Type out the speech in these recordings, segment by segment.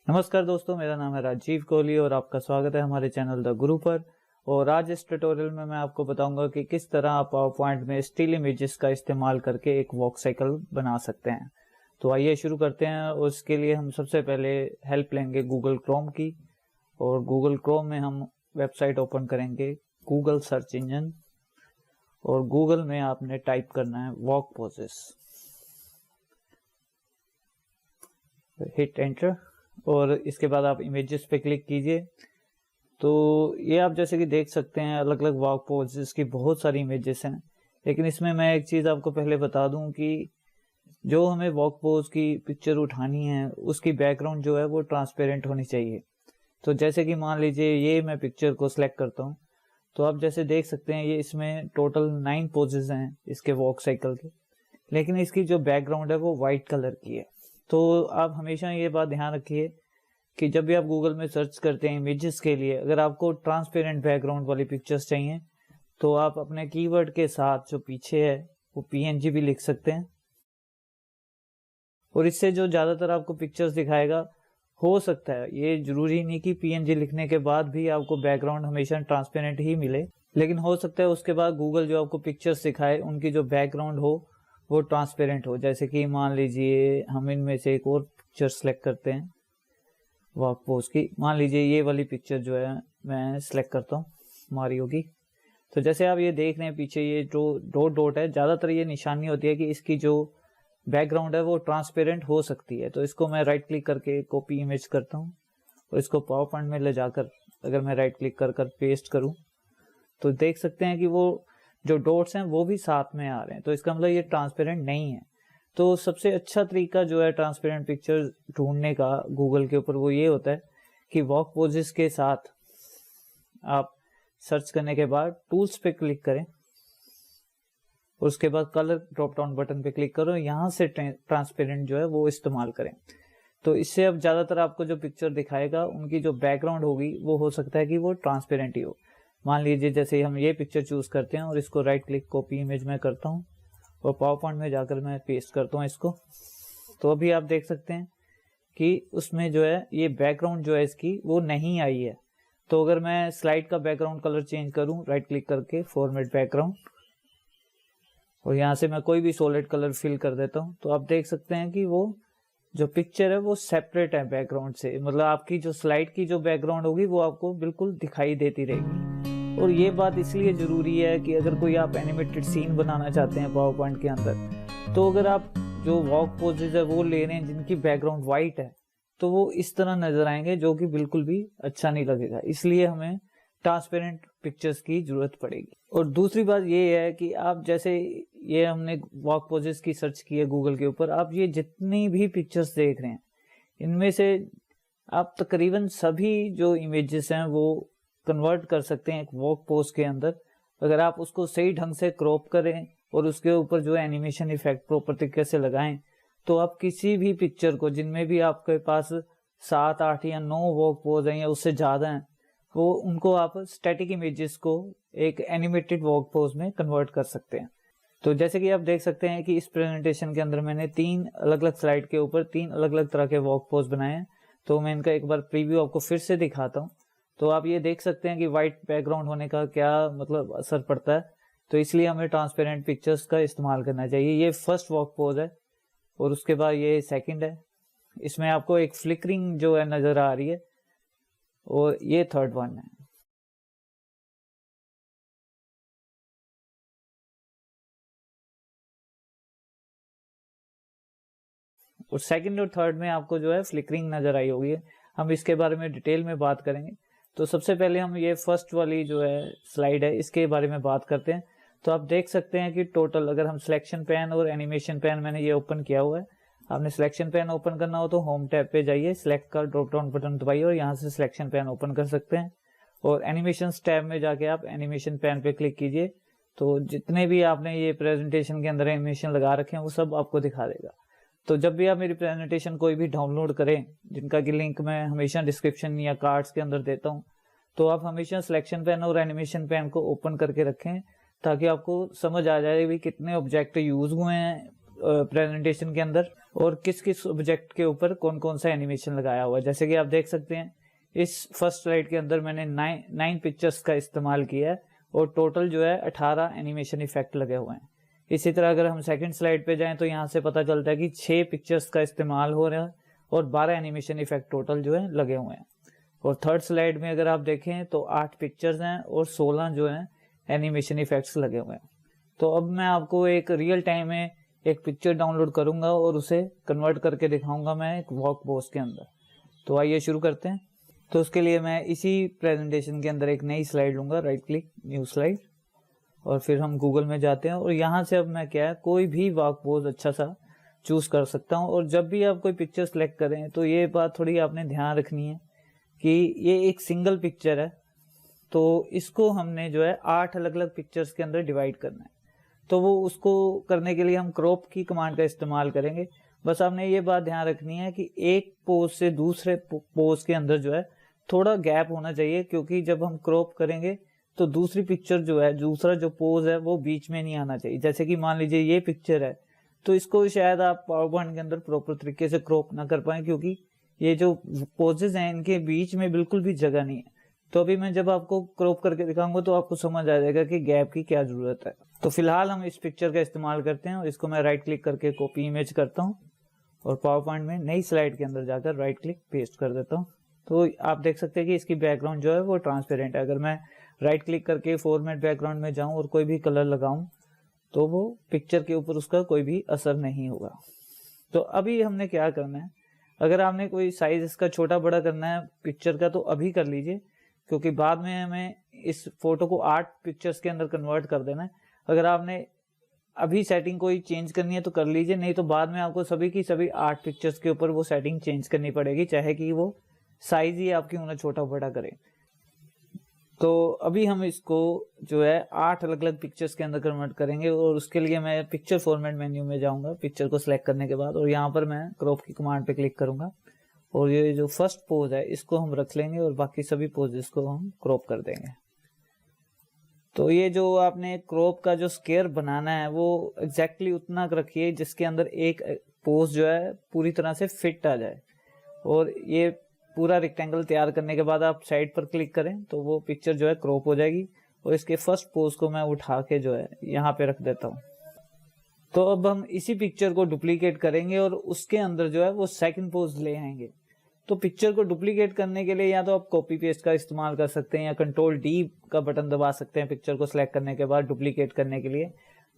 नमस्कार दोस्तों, मेरा नाम है राजीव कोहली और आपका स्वागत है हमारे चैनल द गुरु पर। और आज इस ट्यूटोरियल में मैं आपको बताऊंगा कि किस तरह आप पावर पॉइंट में स्टिल इमेजेस का इस्तेमाल करके एक वॉक साइकिल बना सकते हैं। तो आइए शुरू करते हैं। उसके लिए हम सबसे पहले हेल्प लेंगे गूगल क्रोम की, और गूगल क्रोम में हम वेबसाइट ओपन करेंगे गूगल सर्च इंजन, और गूगल में आपने टाइप करना है वॉक पोजेस, हिट एंटर, और इसके बाद आप इमेजेस पे क्लिक कीजिए। तो ये आप जैसे कि देख सकते हैं अलग अलग वॉक पोजेस की बहुत सारी इमेजेस हैं। लेकिन इसमें मैं एक चीज़ आपको पहले बता दूं कि जो हमें वॉक पोज की पिक्चर उठानी है उसकी बैकग्राउंड जो है वो ट्रांसपेरेंट होनी चाहिए। तो जैसे कि मान लीजिए ये मैं पिक्चर को सिलेक्ट करता हूँ, तो आप जैसे देख सकते हैं ये इसमें टोटल 9 पोजेस हैं इसके वॉक साइकिल के, लेकिन इसकी जो बैकग्राउंड है वो वाइट कलर की है। तो आप हमेशा ये बात ध्यान रखिए कि जब भी आप गूगल में सर्च करते हैं इमेजेस के लिए, अगर आपको ट्रांसपेरेंट बैकग्राउंड वाली पिक्चर्स चाहिए तो आप अपने कीवर्ड के साथ जो पीछे है वो पीएनजी भी लिख सकते हैं, और इससे जो ज्यादातर आपको पिक्चर्स दिखाएगा, हो सकता है ये जरूरी नहीं कि पीएनजी लिखने के बाद भी आपको बैकग्राउंड हमेशा ट्रांसपेरेंट ही मिले, लेकिन हो सकता है उसके बाद गूगल जो आपको पिक्चर्स दिखाए उनकी जो बैकग्राउंड हो वो ट्रांसपेरेंट हो। जैसे कि मान लीजिए हम इनमें से एक और पिक्चर सेलेक्ट करते हैं वॉक पोज की। मान लीजिए ये वाली पिक्चर जो है मैं सिलेक्ट करता हूँ मारियो की। तो जैसे आप ये देख रहे हैं पीछे ये जो डॉट डॉट है, ज्यादातर ये निशानी होती है कि इसकी जो बैकग्राउंड है वो ट्रांसपेरेंट हो सकती है। तो इसको मैं राइट क्लिक करके कॉपी इमेज करता हूँ और इसको पावर पॉइंट में ले जाकर अगर मैं राइट क्लिक कर पेस्ट करूँ तो देख सकते हैं कि वो जो डॉट्स हैं वो भी साथ में आ रहे हैं। तो इसका मतलब ये ट्रांसपेरेंट नहीं है। तो सबसे अच्छा तरीका जो है ट्रांसपेरेंट पिक्चर ढूंढने का गूगल के ऊपर वो ये होता है कि वॉक पोजेस के साथ आप सर्च करने के बाद टूल्स पे क्लिक करें, उसके बाद कलर ड्रॉप डाउन बटन पे क्लिक करो, यहाँ से ट्रांसपेरेंट जो है वो इस्तेमाल करें। तो इससे अब ज्यादातर आपको जो पिक्चर दिखाएगा उनकी जो बैकग्राउंड होगी वो हो सकता है कि वो ट्रांसपेरेंट ही हो। मान लीजिए जैसे हम ये पिक्चर चूज करते हैं और इसको राइट क्लिक कॉपी इमेज में करता हूँ और पावर पॉइंट में जाकर मैं पेस्ट करता हूँ इसको। तो अभी आप देख सकते हैं कि उसमें जो है ये बैकग्राउंड जो है इसकी वो नहीं आई है। तो अगर मैं स्लाइड का बैकग्राउंड कलर चेंज करूं राइट क्लिक करके फॉर्मेट बैकग्राउंड, और यहाँ से मैं कोई भी सॉलिड कलर फिल कर देता हूँ, तो आप देख सकते हैं कि वो जो पिक्चर है वो सेपरेट है बैकग्राउंड से। मतलब आपकी जो स्लाइड की जो बैकग्राउंड होगी वो आपको बिल्कुल दिखाई देती रहेगी। और ये बात इसलिए जरूरी है कि अगर कोई आप एनिमेटेड सीन बनाना चाहते हैं पावर पॉइंट के अंदर, तो अगर आप जो वॉक पोजेज है वो ले रहे हैं जिनकी बैकग्राउंड वाइट है तो वो इस तरह नजर आएंगे जो कि बिल्कुल भी अच्छा नहीं लगेगा। इसलिए हमें ट्रांसपेरेंट पिक्चर्स की जरूरत पड़ेगी। और दूसरी बात ये है कि आप जैसे ये हमने वॉक पोजेस की सर्च की है गूगल के ऊपर, आप ये जितनी भी पिक्चर्स देख रहे हैं इनमें से आप तकरीबन सभी जो इमेजेस हैं वो कन्वर्ट कर सकते हैं एक वॉक पोज के अंदर, अगर आप उसको सही ढंग से क्रॉप करें और उसके ऊपर जो एनिमेशन इफेक्ट प्रॉपर तरीके से लगाएं। तो आप किसी भी पिक्चर को जिनमें भी आपके पास 7, 8 या 9 वॉक पोज हैं या उससे ज्यादा हैं, वो उनको आप स्टैटिक इमेजेस को एक एनिमेटेड वॉक पोज में कन्वर्ट कर सकते हैं। तो जैसे कि आप देख सकते हैं कि इस प्रेजेंटेशन के अंदर मैंने 3 अलग अलग स्लाइड के ऊपर 3 अलग अलग तरह के वॉक पोज बनाए हैं। तो मैं इनका एक बार प्रीव्यू आपको फिर से दिखाता हूँ। तो आप ये देख सकते हैं कि व्हाइट बैकग्राउंड होने का क्या मतलब असर पड़ता है। तो इसलिए हमें ट्रांसपेरेंट पिक्चर्स का इस्तेमाल करना चाहिए। ये फर्स्ट वॉक पोज है और उसके बाद ये सेकंड है, इसमें आपको एक फ्लिकरिंग जो है नजर आ रही है, और ये थर्ड वन है। और सेकंड और थर्ड में आपको जो है फ्लिकरिंग नजर आई होगी। हम इसके बारे में डिटेल में बात करेंगे। तो सबसे पहले हम ये फर्स्ट वाली जो है स्लाइड है इसके बारे में बात करते हैं। तो आप देख सकते हैं कि टोटल अगर हम सिलेक्शन पैन और एनिमेशन पैन, मैंने ये ओपन किया हुआ है। आपने सिलेक्शन पैन ओपन करना हो तो होम टैब पे जाइए, सिलेक्ट का ड्रॉप डाउन बटन दबाइए और यहाँ से सिलेक्शन पैन ओपन कर सकते हैं। और एनिमेशन टैब में जाके आप एनिमेशन पैन पे क्लिक कीजिए, तो जितने भी आपने ये प्रेजेंटेशन के अंदर एनिमेशन लगा रखे हैं वो सब आपको दिखा देगा। तो जब भी आप मेरी प्रेजेंटेशन कोई भी डाउनलोड करें, जिनका की लिंक मैं हमेशा डिस्क्रिप्शन या कार्ड्स के अंदर देता हूँ, तो आप हमेशा सिलेक्शन पैन और एनिमेशन पैन को ओपन करके रखें ताकि आपको समझ आ जाए भी कितने ऑब्जेक्ट यूज हुए हैं प्रेजेंटेशन के अंदर और किस किस ऑब्जेक्ट के ऊपर कौन कौन सा एनिमेशन लगाया हुआ है। जैसे कि आप देख सकते हैं इस फर्स्ट स्लाइड के अंदर मैंने 9 पिक्चर्स का इस्तेमाल किया है और टोटल जो है 18 एनिमेशन इफेक्ट लगे हुए हैं। इसी तरह अगर हम सेकंड स्लाइड पे जाएं तो यहाँ से पता चलता है कि 6 पिक्चर्स का इस्तेमाल हो रहा है और 12 एनिमेशन इफेक्ट टोटल जो है लगे हुए हैं। और थर्ड स्लाइड में अगर आप देखें तो 8 पिक्चर्स हैं और 16 जो है एनिमेशन इफेक्ट्स लगे हुए हैं। तो अब मैं आपको एक रियल टाइम में एक पिक्चर डाउनलोड करूंगा और उसे कन्वर्ट करके दिखाऊंगा मैं एक वॉक पोस्ट के अंदर। तो आइए शुरू करते हैं। तो उसके लिए मैं इसी प्रेजेंटेशन के अंदर एक नई स्लाइड लूंगा, राइट क्लिक न्यू स्लाइड, और फिर हम गूगल में जाते हैं और यहाँ से अब मैं क्या है कोई भी वॉक पोज अच्छा सा चूज कर सकता हूँ। और जब भी आप कोई पिक्चर सेलेक्ट करें तो ये बात थोड़ी आपने ध्यान रखनी है कि ये एक सिंगल पिक्चर है, तो इसको हमने जो है 8 अलग अलग पिक्चर्स के अंदर डिवाइड करना है। तो वो उसको करने के लिए हम क्रॉप की कमांड का इस्तेमाल करेंगे। बस आपने ये बात ध्यान रखनी है कि एक पोज से दूसरे पोज के अंदर जो है थोड़ा गैप होना चाहिए, क्योंकि जब हम क्रॉप करेंगे तो दूसरी पिक्चर जो है, दूसरा जो पोज है वो बीच में नहीं आना चाहिए। जैसे कि मान लीजिए ये पिक्चर है तो इसको शायद आप पावर पॉइंट के अंदर प्रॉपर तरीके से क्रॉप ना कर पाए, क्योंकि ये जो पोजेज हैं इनके बीच में बिल्कुल भी जगह नहीं है। तो अभी मैं जब आपको क्रॉप करके दिखाऊंगा तो आपको समझ आ जाएगा कि गैप की क्या जरूरत है। तो फिलहाल हम इस पिक्चर का इस्तेमाल करते हैं और इसको मैं राइट क्लिक करके कॉपी इमेज करता हूँ और पावर पॉइंट में नई स्लाइड के अंदर जाकर राइट क्लिक पेस्ट कर देता हूँ। तो आप देख सकते हैं कि इसकी बैकग्राउंड जो है वो ट्रांसपेरेंट है। अगर मैं राइट क्लिक करके फॉर्मेट बैकग्राउंड में जाऊं और कोई भी कलर लगाऊं तो वो पिक्चर के ऊपर उसका कोई भी असर नहीं होगा। तो अभी हमने क्या करना है, अगर आपने कोई साइज इसका छोटा बड़ा करना है पिक्चर का तो अभी कर लीजिए, क्योंकि बाद में हमें इस फोटो को 8 पिक्चर्स के अंदर कन्वर्ट कर देना है। अगर आपने अभी सेटिंग कोई चेंज करनी है तो कर लीजिए, नहीं तो बाद में आपको सभी की सभी 8 पिक्चर्स के ऊपर वो सेटिंग चेंज करनी पड़ेगी, चाहे कि वो साइज ही आपकी उन्हें छोटा बड़ा करे। तो अभी हम इसको जो है 8 अलग अलग पिक्चर्स के अंदर कन्वर्ट करेंगे और उसके लिए मैं पिक्चर फॉर्मेट मेन्यू में जाऊंगा पिक्चर को सिलेक्ट करने के बाद, और यहाँ पर मैं क्रॉप की कमांड पे क्लिक करूंगा और ये जो फर्स्ट पोज है इसको हम रख लेंगे और बाकी सभी पोजेस को हम क्रॉप कर देंगे। तो ये जो आपने क्रॉप का जो स्क्वायर बनाना है वो एग्जैक्टली उतना रखिए जिसके अंदर एक पोज जो है पूरी तरह से फिट आ जाए। और ये पूरा रेक्टेंगल तैयार करने के बाद आप साइड पर क्लिक करें तो वो पिक्चर जो है क्रॉप हो जाएगी। और इसके फर्स्ट पोज को मैं उठा के जो है यहाँ पे रख देता हूँ। तो अब हम इसी पिक्चर को डुप्लीकेट करेंगे और उसके अंदर जो है वो सेकंड पोज ले आएंगे। तो पिक्चर को डुप्लीकेट करने के लिए या तो आप कॉपी पेस्ट का इस्तेमाल कर सकते हैं या कंट्रोल डी का बटन दबा सकते हैं पिक्चर को सिलेक्ट करने के बाद डुप्लीकेट करने के लिए।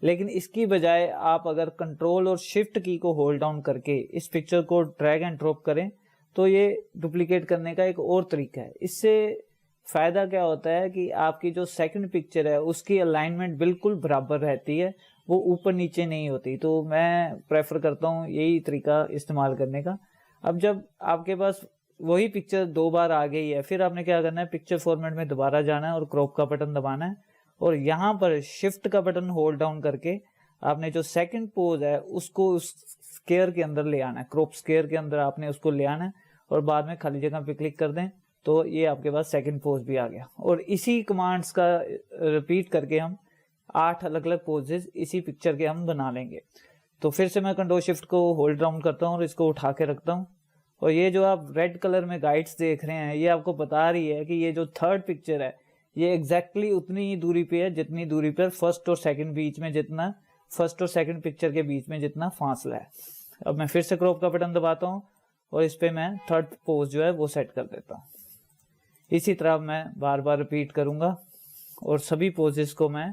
लेकिन इसकी बजाय आप अगर कंट्रोल और शिफ्ट की को होल्ड डाउन करके इस पिक्चर को ड्रैग एंड ड्रॉप करें तो ये डुप्लीकेट करने का एक और तरीका है। इससे फायदा क्या होता है कि आपकी जो सेकंड पिक्चर है उसकी अलाइनमेंट बिल्कुल बराबर रहती है, वो ऊपर नीचे नहीं होती। तो मैं प्रेफर करता हूँ यही तरीका इस्तेमाल करने का। अब जब आपके पास वही पिक्चर 2 बार आ गई है, फिर आपने क्या करना है, पिक्चर फॉर्मेट में दोबारा जाना है और क्रॉप का बटन दबाना है और यहाँ पर शिफ्ट का बटन होल्ड डाउन करके आपने जो सेकंड पोज है उसको उस स्क्वायर के अंदर ले आना है, क्रॉप स्क्वायर के अंदर आपने उसको ले आना है और बाद में खाली जगह पे क्लिक कर दें तो ये आपके पास सेकंड पोज भी आ गया। और इसी कमांड्स का रिपीट करके हम 8 अलग अलग पोजेस इसी पिक्चर के हम बना लेंगे। तो फिर से मैं कंट्रोल शिफ्ट को होल्ड डाउन करता हूँ और इसको उठा के रखता हूँ। और ये जो आप रेड कलर में गाइड्स देख रहे हैं ये आपको बता रही है कि ये जो थर्ड पिक्चर है ये एग्जैक्टली उतनी ही दूरी पे है जितनी दूरी पर फर्स्ट और सेकंड बीच में, जितना फर्स्ट और सेकंड पिक्चर के बीच में जितना फासला है। अब मैं फिर से क्रॉप का बटन दबाता हूँ और इस पे मैं थर्ड पोज जो है वो सेट कर देता हूँ। इसी तरह मैं बार बार रिपीट करूंगा और सभी पोजेस को मैं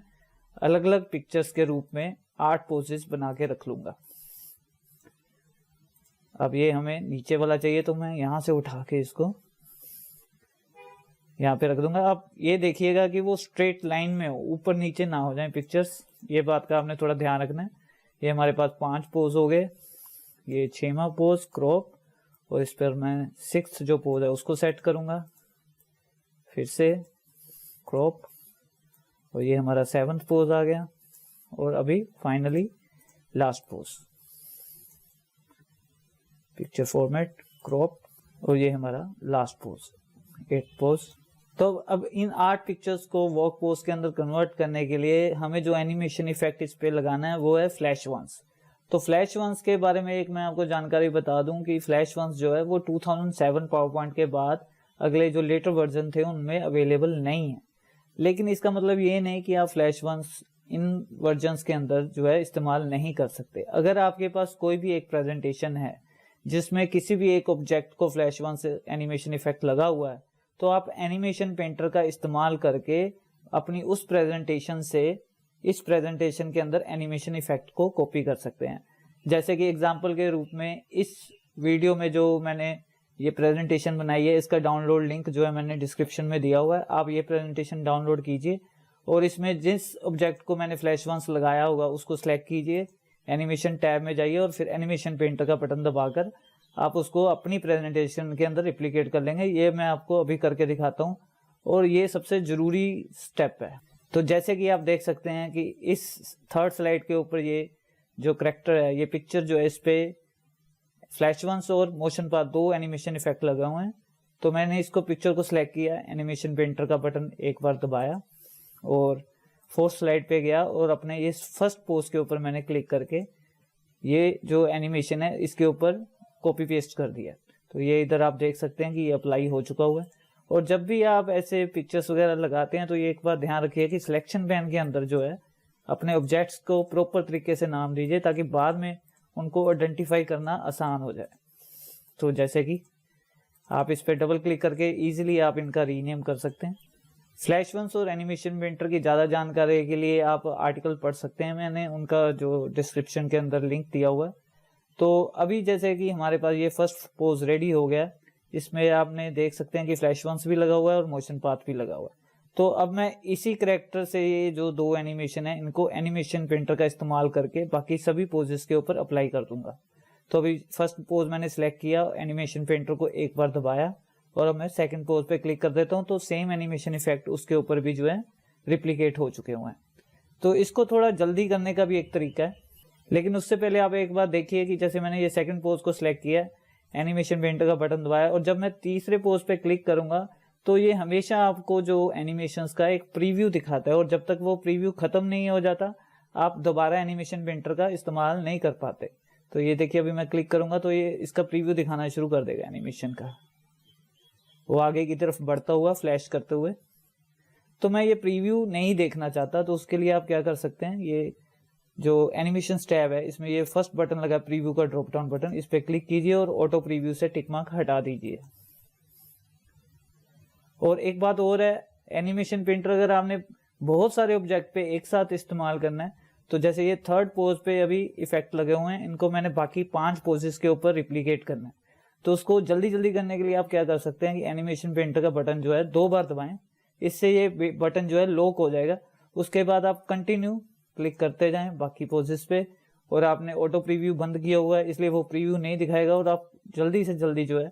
अलग अलग पिक्चर्स के रूप में 8 पोजेस बना के रख लूंगा। अब ये हमें नीचे वाला चाहिए तो मैं यहाँ से उठा के इसको यहाँ पे रख दूंगा। आप ये देखिएगा कि वो स्ट्रेट लाइन में हो, ऊपर नीचे ना हो जाए पिक्चर्स, ये बात का आपने थोड़ा ध्यान रखना है। ये हमारे पास 5 पोज हो गए, ये 6वां पोज क्रॉप और इस पर मैं 6th जो पोज है उसको सेट करूंगा, फिर से क्रॉप और ये हमारा 7th पोज आ गया और अभी finally last pose, picture format crop और ये हमारा लास्ट पोज 8th पोज। तो अब इन 8 पिक्चर्स को वॉक पोज के अंदर कन्वर्ट करने के लिए हमें जो एनिमेशन इफेक्ट इस पे लगाना है वो है फ्लैश वंस। तो फ्लैश वंस के बारे में एक मैं आपको जानकारी बता दूं कि फ्लैश वंस जो है वो 2007 पावर पॉइंट के बाद अगले जो लेटर वर्जन थे उनमें अवेलेबल नहीं है। लेकिन इसका मतलब ये नहीं कि आप फ्लैश वंस इन वर्जन्स के अंदर जो है इस्तेमाल नहीं कर सकते। अगर आपके पास कोई भी एक प्रेजेंटेशन है जिसमें किसी भी एक ऑब्जेक्ट को फ्लैश वंस एनिमेशन इफेक्ट लगा हुआ है, तो आप एनिमेशन पेंटर का इस्तेमाल करके अपनी उस प्रेजेंटेशन से इस प्रेजेंटेशन के अंदर एनिमेशन इफेक्ट को कॉपी कर सकते हैं। जैसे कि एग्जांपल के रूप में इस वीडियो में जो मैंने ये प्रेजेंटेशन बनाई है, इसका डाउनलोड लिंक जो है मैंने डिस्क्रिप्शन में दिया हुआ है। आप ये प्रेजेंटेशन डाउनलोड कीजिए और इसमें जिस ऑब्जेक्ट को मैंने फ्लैश वंस लगाया होगा उसको सिलेक्ट कीजिए, एनिमेशन टैब में जाइए और फिर एनिमेशन पेंटर का बटन दबाकर आप उसको अपनी प्रेजेंटेशन के अंदर रिप्लिकेट कर लेंगे। ये मैं आपको अभी करके दिखाता हूँ और ये सबसे जरूरी स्टेप है। तो जैसे कि आप देख सकते हैं कि इस थर्ड स्लाइड के ऊपर ये जो करेक्टर है, ये पिक्चर जो है, इस पे फ्लैश वंस और मोशन पाथ दो एनिमेशन इफेक्ट लगे हुए हैं। तो मैंने इसको पिक्चर को सिलेक्ट किया, एनिमेशन पेंटर का बटन एक बार दबाया और फोर्थ स्लाइड पे गया और अपने ये फर्स्ट पोज के ऊपर मैंने क्लिक करके ये जो एनिमेशन है इसके ऊपर कॉपी पेस्ट कर दिया। तो ये इधर आप देख सकते हैं कि ये अप्लाई हो चुका हुआ है। और जब भी आप ऐसे पिक्चर्स वगैरह लगाते हैं तो ये एक बार ध्यान रखिए कि सिलेक्शन पैन के अंदर जो है अपने ऑब्जेक्ट्स को प्रॉपर तरीके से नाम दीजिए ताकि बाद में उनको आइडेंटिफाई करना आसान हो जाए। तो जैसे कि आप इस पर डबल क्लिक करके इजीली आप इनका रीनेम कर सकते हैं। फ्लैश वंस और एनिमेशन पेंटर की ज़्यादा जानकारी के लिए आप आर्टिकल पढ़ सकते हैं, मैंने उनका जो डिस्क्रिप्शन के अंदर लिंक दिया हुआ है। तो अभी जैसे कि हमारे पास ये फर्स्ट पोज रेडी हो गया, इसमें आपने देख सकते हैं कि फ्लैश वंस भी लगा हुआ है और मोशन पाथ भी लगा हुआ है। तो अब मैं इसी करेक्टर से ये जो दो एनिमेशन है इनको एनिमेशन पेंटर का इस्तेमाल करके बाकी सभी पोजेस के ऊपर अप्लाई कर दूंगा। तो अभी फर्स्ट पोज मैंने सिलेक्ट किया, एनिमेशन पेंटर को एक बार दबाया और अब मैं सेकंड पोज पे क्लिक कर देता हूँ तो सेम एनिमेशन इफेक्ट उसके ऊपर भी जो है रिप्लिकेट हो चुके हुए हैं। तो इसको थोड़ा जल्दी करने का भी एक तरीका है, लेकिन उससे पहले आप एक बार देखिए कि जैसे मैंने ये सेकंड पोज को सिलेक्ट किया, एनिमेशन पेंटर का बटन दबाया और जब मैं तीसरे पोज पे क्लिक करूंगा तो ये हमेशा आपको जो एनिमेशंस का एक प्रीव्यू दिखाता है और जब तक वो प्रीव्यू खत्म नहीं हो जाता आप दोबारा एनिमेशन पेंटर का इस्तेमाल नहीं कर पाते। तो ये देखिए अभी मैं क्लिक करूंगा तो ये इसका प्रीव्यू दिखाना शुरू कर देगा एनिमेशन का, वो आगे की तरफ बढ़ता हुआ फ्लैश करते हुए। तो मैं ये प्रीव्यू नहीं देखना चाहता, तो उसके लिए आप क्या कर सकते हैं, ये जो एनिमेशन टैब है इसमें ये फर्स्ट बटन लगा प्रीव्यू का ड्रॉप डाउन बटन, इस पे क्लिक कीजिए और ऑटो प्रीव्यू से टिक मार्क हटा दीजिए। और एक बात और है, एनिमेशन पेंटर अगर आपने बहुत सारे ऑब्जेक्ट पे एक साथ इस्तेमाल करना है, तो जैसे ये थर्ड पोज पे अभी इफेक्ट लगे हुए हैं, इनको मैंने बाकी 5 पोजेस के ऊपर रिप्लिकेट करना है। तो उसको जल्दी जल्दी करने के लिए आप क्या कर सकते हैं कि एनिमेशन पेंटर का बटन जो है 2 बार दबाएं, इससे ये बटन जो है लॉक हो जाएगा। उसके बाद आप कंटिन्यू क्लिक करते जाएं बाकी पोजेस पे, और आपने ऑटो प्रीव्यू बंद किया हुआ है इसलिए वो प्रीव्यू नहीं दिखाएगा और आप जल्दी से जल्दी जो है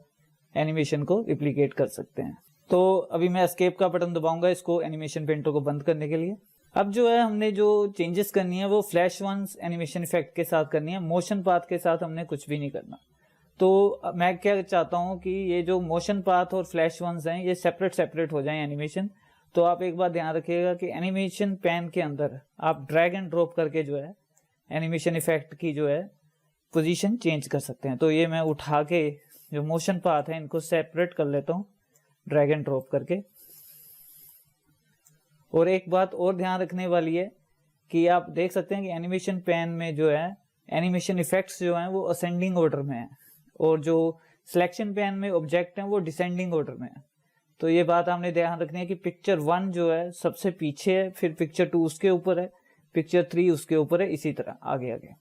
एनिमेशन को रिप्लिकेट कर सकते हैं। तो अभी मैं एस्केप का बटन दबाऊंगा इसको एनिमेशन पेंटर को बंद करने के लिए। अब जो है हमने जो चेंजेस करनी है वो फ्लैश वंस एनिमेशन इफेक्ट के साथ करनी है, मोशन पाथ के साथ हमने कुछ भी नहीं करना। तो मैं क्या चाहता हूं कि ये जो मोशन पाथ और फ्लैश वंस हैं ये सेपरेट हो जाएं एनिमेशन। तो आप एक बात ध्यान रखिएगा कि एनिमेशन पैन के अंदर आप ड्रैग एंड ड्रॉप करके जो है एनिमेशन इफेक्ट की जो है पोजीशन चेंज कर सकते हैं। तो ये मैं उठा के जो मोशन पाथ है इनको सेपरेट कर लेता हूँ ड्रैग एंड ड्रॉप करके। और एक बात और ध्यान रखने वाली है कि आप देख सकते हैं कि एनिमेशन पैन में जो है एनिमेशन इफेक्ट्स जो हैं वो असेंडिंग ऑर्डर में है और जो सिलेक्शन पैन में ऑब्जेक्ट हैं वो डिसेंडिंग ऑर्डर में है। तो ये बात आपने ध्यान रखनी है कि पिक्चर 1 जो है सबसे पीछे है, फिर पिक्चर 2 उसके ऊपर है, पिक्चर 3 उसके ऊपर है, इसी तरह आगे आगे।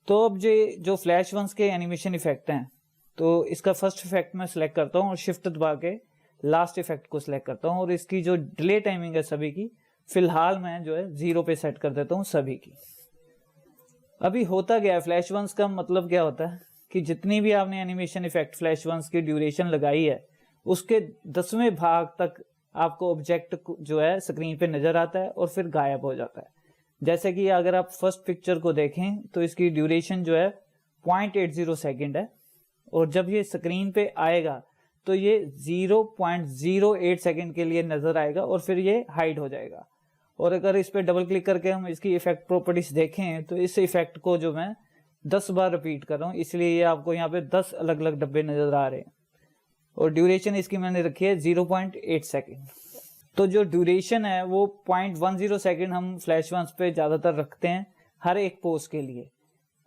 तो अब जो फ्लैश वंस के एनिमेशन इफेक्ट हैं, तो इसका फर्स्ट इफेक्ट मैं सिलेक्ट करता हूँ और शिफ्ट दबा के लास्ट इफेक्ट को सिलेक्ट करता हूँ और इसकी जो डिले टाइमिंग है सभी की फिलहाल मैं जो है 0 पे सेट कर देता हूँ सभी की। अभी होता गया फ्लैश वंस का मतलब क्या होता है कि जितनी भी आपने एनिमेशन इफेक्ट फ्लैश वंस की ड्यूरेशन लगाई है उसके 10वें भाग तक आपको ऑब्जेक्ट जो है स्क्रीन पे नजर आता है और फिर गायब हो जाता है। जैसे कि अगर आप फर्स्ट पिक्चर को देखें तो इसकी ड्यूरेशन जो है 0.80 सेकेंड है और जब ये स्क्रीन पे आएगा तो ये 0.08 सेकेंड के लिए नजर आएगा और फिर ये हाइड हो जाएगा। और अगर इस पे डबल क्लिक करके हम इसकी इफेक्ट प्रॉपर्टीज देखें तो इस इफेक्ट को जो मैं 10 बार रिपीट कर रहा हूँ, इसलिए ये आपको यहाँ पे 10 अलग अलग डब्बे नजर आ रहे हैं। और ड्यूरेशन इसकी मैंने रखी है 0.8 सेकेंड। तो जो ड्यूरेशन है वो 0.10 सेकेंड हम फ्लैश वंस पे ज्यादातर रखते हैं हर एक पोज के लिए।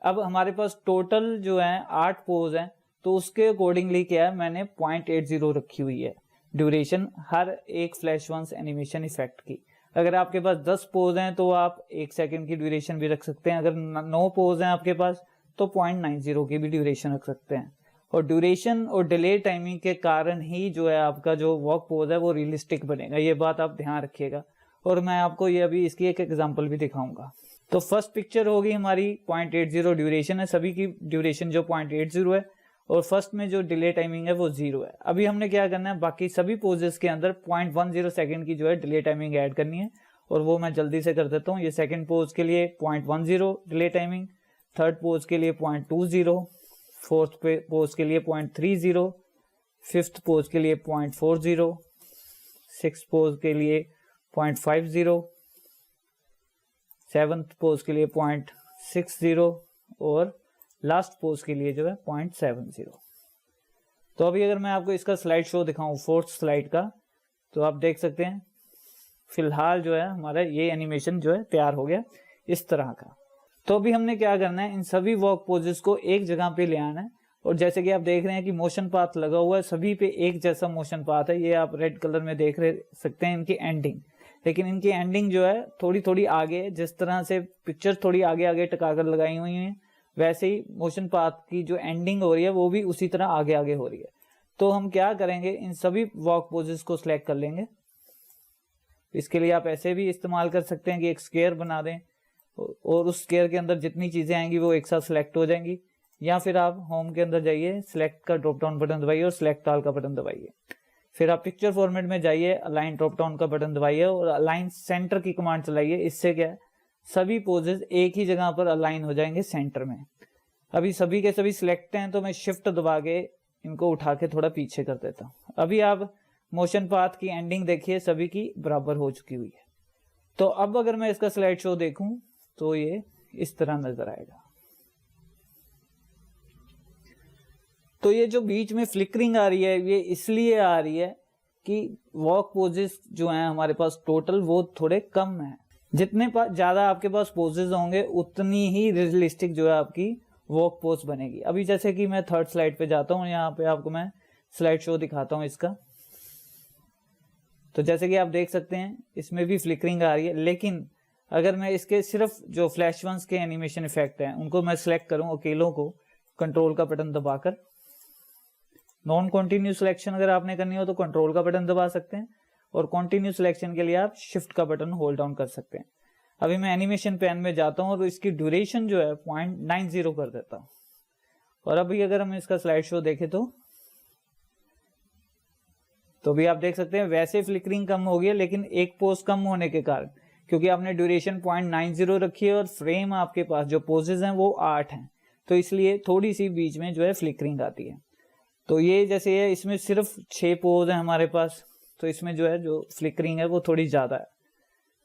अब हमारे पास टोटल जो है 8 पोज हैं, तो उसके अकॉर्डिंगली क्या है, मैंने 0.80 रखी हुई है ड्यूरेशन हर एक फ्लैश वंस एनिमेशन इफेक्ट की। अगर आपके पास 10 पोज हैं तो आप 1 सेकेंड की ड्यूरेशन भी रख सकते हैं। अगर 9 पोज हैं आपके पास तो 0.90 की भी ड्यूरेशन रख सकते हैं। और ड्यूरेशन और डिले टाइमिंग के कारण ही जो है आपका जो वॉक पोज है वो रियलिस्टिक बनेगा, ये बात आप ध्यान रखिएगा। और मैं आपको ये अभी इसकी एक एग्जांपल भी दिखाऊंगा। तो फर्स्ट पिक्चर होगी हमारी 0.80 ड्यूरेशन है, सभी की ड्यूरेशन जो 0.80 है, और फर्स्ट में जो डिले टाइमिंग है वो 0 है। अभी हमने क्या करना है, बाकी सभी पोजेस के अंदर 0.10 सेकेंड की जो है डिले टाइमिंग ऐड करनी है, और वो मैं जल्दी से कर देता हूँ। ये सेकेंड पोज के लिए 0.10 डिले टाइमिंग, थर्ड पोज के लिए 0.20, फोर्थ पोज के लिए 0.30, फिफ्थ पोज के लिए 0.40, सिक्स्थ पोज के लिए 0.50, सेवंथ पोज के लिए 0.60 और लास्ट पोज के लिए जो है 0.70। तो अभी अगर मैं आपको इसका स्लाइड शो दिखाऊं फोर्थ स्लाइड का, तो आप देख सकते हैं फिलहाल जो है हमारा ये एनिमेशन जो है तैयार हो गया इस तरह का। तो अभी हमने क्या करना है, इन सभी वॉक पोजेस को एक जगह पे ले आना है। और जैसे कि आप देख रहे हैं कि मोशन पाथ लगा हुआ है, सभी पे एक जैसा मोशन पाथ है। ये आप रेड कलर में देख सकते हैं इनकी एंडिंग, लेकिन इनकी एंडिंग जो है थोड़ी थोड़ी आगे, जिस तरह से पिक्चर थोड़ी आगे आगे टकाकर लगाई हुई है, वैसे ही मोशन पाथ की जो एंडिंग हो रही है वो भी उसी तरह आगे आगे हो रही है। तो हम क्या करेंगे, इन सभी वॉक पोजेस को सिलेक्ट कर लेंगे। इसके लिए आप ऐसे भी इस्तेमाल कर सकते हैं कि एक स्क्वायर बना दें और उस स्क्वायर के अंदर जितनी चीजें आएंगी वो एक साथ सिलेक्ट हो जाएंगी। या फिर आप होम के अंदर जाइए, सिलेक्ट का ड्रॉप डाउन बटन दबाइए और सिलेक्ट ऑल का बटन दबाइए। फिर आप पिक्चर फॉर्मेट में जाइए, अलाइन ड्रॉप डाउन का बटन दबाइए और अलाइन सेंटर की कमांड चलाइए। इससे क्या है, सभी पोजेस एक ही जगह पर अलाइन हो जाएंगे सेंटर में। अभी सभी के सभी सिलेक्ट हैं तो मैं शिफ्ट दबा के इनको उठा के थोड़ा पीछे कर देता हूं। अभी आप मोशन पाथ की एंडिंग देखिए, सभी की बराबर हो चुकी हुई है। तो अब अगर मैं इसका स्लाइड शो देखूं तो ये इस तरह नजर आएगा। तो ये जो बीच में फ्लिकरिंग आ रही है ये इसलिए आ रही है कि वॉक पोजेस जो हैं हमारे पास टोटल वो थोड़े कम हैं। जितने ज्यादा आपके पास पोजेस होंगे उतनी ही रियलिस्टिक जो है आपकी वॉक पोज बनेगी। अभी जैसे कि मैं थर्ड स्लाइड पे जाता हूँ, यहाँ पे आपको मैं स्लाइड शो दिखाता हूँ इसका। तो जैसे कि आप देख सकते हैं इसमें भी फ्लिकरिंग आ रही है, लेकिन अगर मैं इसके सिर्फ जो फ्लैश वंस के एनिमेशन इफेक्ट हैं उनको मैं सिलेक्ट करूं अकेलों को, कंट्रोल का बटन दबाकर, नॉन कॉन्टिन्यू सिलेक्शन अगर आपने करनी हो तो कंट्रोल का बटन दबा सकते हैं, और कॉन्टिन्यू सिलेक्शन के लिए आप शिफ्ट का बटन होल्ड डाउन कर सकते हैं। अभी मैं एनिमेशन पैन में जाता हूं और इसकी ड्यूरेशन जो है 0.90 कर देता हूं। और अभी अगर हम इसका स्लाइड शो देखें तो भी आप देख सकते हैं वैसे फ्लिकरिंग कम हो गई है, लेकिन एक पोज कम होने के कारण, क्योंकि आपने ड्यूरेशन 0.90 रखी है और फ्रेम आपके पास जो पोजेस हैं वो 8 हैं, तो इसलिए थोड़ी सी बीच में जो है फ्लिकरिंग आती है। तो ये जैसे है इसमें सिर्फ 6 पोज है हमारे पास, तो इसमें जो है जो फ्लिकरिंग है वो थोड़ी ज्यादा है।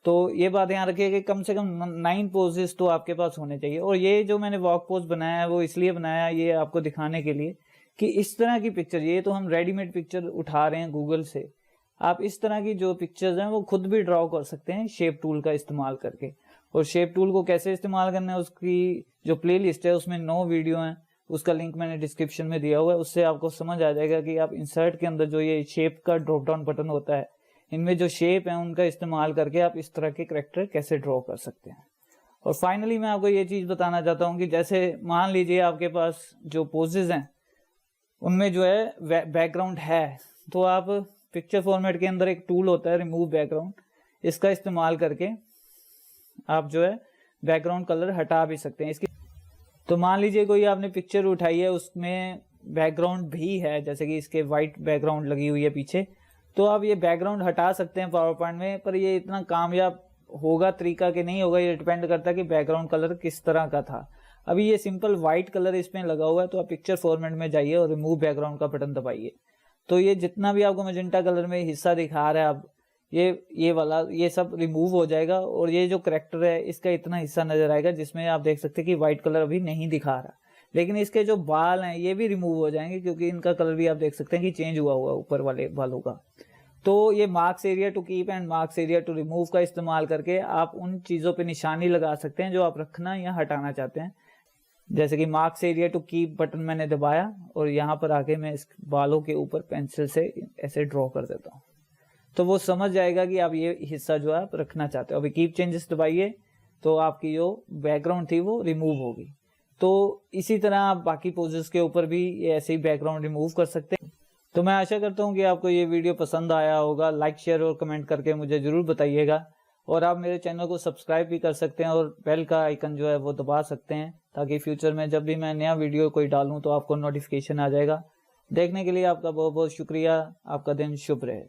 तो ये बात ध्यान रखिए कि कम से कम 9 पोजेस तो आपके पास होने चाहिए। और ये जो मैंने वॉक पोज बनाया है वो इसलिए बनाया है, ये आपको दिखाने के लिए कि इस तरह की पिक्चर, ये तो हम रेडीमेड पिक्चर उठा रहे हैं गूगल से, आप इस तरह की जो पिक्चर्स हैं वो खुद भी ड्रॉ कर सकते हैं शेप टूल का इस्तेमाल करके। और शेप टूल को कैसे इस्तेमाल करना है, उसकी जो प्लेलिस्ट है उसमें 9 वीडियो हैं, उसका लिंक मैंने डिस्क्रिप्शन में दिया हुआ है, उससे आपको समझ आ जाएगा कि आप इंसर्ट के अंदर जो ये शेप का ड्रॉप डाउन बटन होता है, इनमें जो शेप है उनका इस्तेमाल करके आप इस तरह के कैरेक्टर कैसे ड्रॉ कर सकते हैं। और फाइनली मैं आपको ये चीज बताना चाहता हूँ कि जैसे मान लीजिए आपके पास जो पोजेज हैं उनमें जो है बैकग्राउंड है, तो आप पिक्चर फॉर्मेट के अंदर एक टूल होता है रिमूव बैकग्राउंड, इसका इस्तेमाल करके आप जो है बैकग्राउंड कलर हटा भी सकते हैं इसकी। तो मान लीजिए कोई आपने पिक्चर उठाई है उसमें बैकग्राउंड भी है, जैसे कि इसके व्हाइट बैकग्राउंड लगी हुई है पीछे, तो आप ये बैकग्राउंड हटा सकते हैं पावर पॉइंट में, पर ये इतना कामयाब होगा तरीका कि नहीं होगा, ये डिपेंड करता है कि बैकग्राउंड कलर किस तरह का था। अभी ये सिंपल व्हाइट कलर इसमें लगा हुआ है, तो आप पिक्चर फॉर्मेट में जाइए और रिमूव बैकग्राउंड का बटन दबाइए। तो ये जितना भी आपको मैजेंटा कलर में हिस्सा दिखा रहा है, अब ये वाला ये सब रिमूव हो जाएगा और ये जो करेक्टर है इसका इतना हिस्सा नजर आएगा जिसमें आप देख सकते हैं कि व्हाइट कलर अभी नहीं दिखा रहा, लेकिन इसके जो बाल हैं ये भी रिमूव हो जाएंगे क्योंकि इनका कलर भी आप देख सकते हैं कि चेंज हुआ हुआ ऊपर वाले बालों का। तो ये marks area to keep and marks area to remove का इस्तेमाल करके आप उन चीजों पे निशानी लगा सकते हैं जो आप रखना या हटाना चाहते हैं। जैसे कि marks area to keep button मैंने दबाया और यहाँ पर आके मैं इस बालों के ऊपर पेंसिल से ऐसे ड्रॉ कर देता हूँ, तो वो समझ जाएगा कि आप ये हिस्सा जो है आप रखना चाहते हो। अभी कीप चेंजेस दबाइए तो आपकी जो बैकग्राउंड थी वो रिमूव होगी। तो इसी तरह आप बाकी पोजेस के ऊपर भी ऐसे ही बैकग्राउंड रिमूव कर सकते हैं। तो मैं आशा करता हूँ कि आपको ये वीडियो पसंद आया होगा। लाइक शेयर और कमेंट करके मुझे जरूर बताइएगा, और आप मेरे चैनल को सब्सक्राइब भी कर सकते हैं और बेल का आइकन जो है वो दबा सकते हैं, ताकि फ्यूचर में जब भी मैं नया वीडियो कोई डालूं तो आपको नोटिफिकेशन आ जाएगा। देखने के लिए आपका बहुत बहुत शुक्रिया। आपका दिन शुभ रहे।